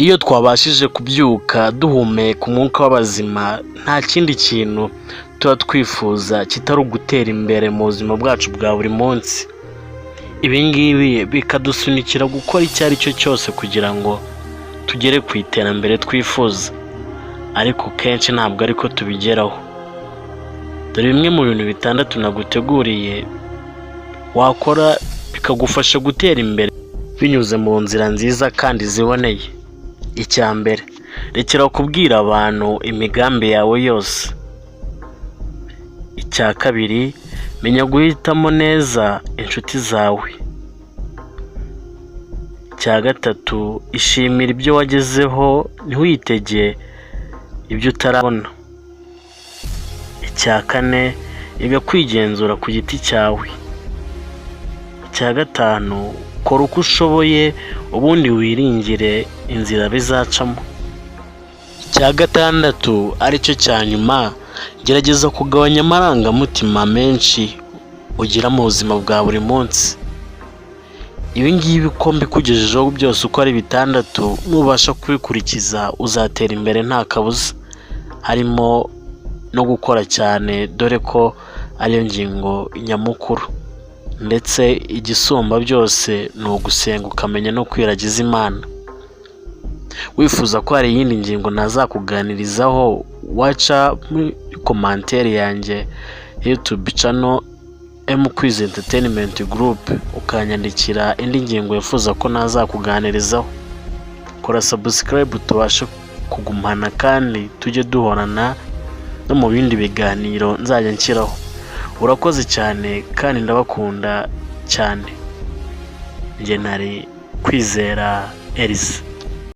Iyo twabashije kubyuka duhumeka umwuka w'abazima, nta kindi kintu tuba twifuza kitari ugutera imbere mu buzima bwacu bwa buri munsi. Ibi ngibi bikadusunikira gukora icyo ari cyo cyose kugira ngo tugere ku iterambere twifuza, ariko kenshi ntabwo ariko tubigeraho. Dore bimwe mu bintu bitandatu naguteguriye wakora bikagufasha gutera imbere binyuze mu nzira nziza kandi ziboneye. Icya mbere, rekera kubwira abantu imigambi yawe yose. Icya kabiri, menya guhitamo neza inshuti zawe. Icya gatatu, ishimira ibyo wagezeho ntiwitege ibyo utarabona. Icya kane, iga kwigenzura ku giti cyawe. Icya gatanu, kora uko ushoboye ubundi wiringire inzira bizacamo. Icya gatandatu aricyo cya nyuma, gerageza kugabanya amarangamutima menshi ugira mu buzima bwa buri munsi. Ibi ngibi uko mbikugejejeho byose uko ari bitandatu, nubasha kubikurikiza uzatera imbere nta kabuza, harimo no gukora cyane, dore ko ariyo ngingo nyamukuru, ndetse igisumba byose ni ugusenga ukamenya no kwiragiza Imana. Wifuza ko hari iyindi ngingo nazakuganirizaho, waca muri komantere yanjye YouTube channel Mkwizi Entertainment Group ukanyandikira indi ngingo wifuza ko nazakuganirizaho. Kora subscribe tubashe kugumana kandi tujye duhorana no mu bindi biganiro nzajya nshyiraho. Urakoze cyane kandi ndabakunda cyane. Njye nari Kwizera Elisa.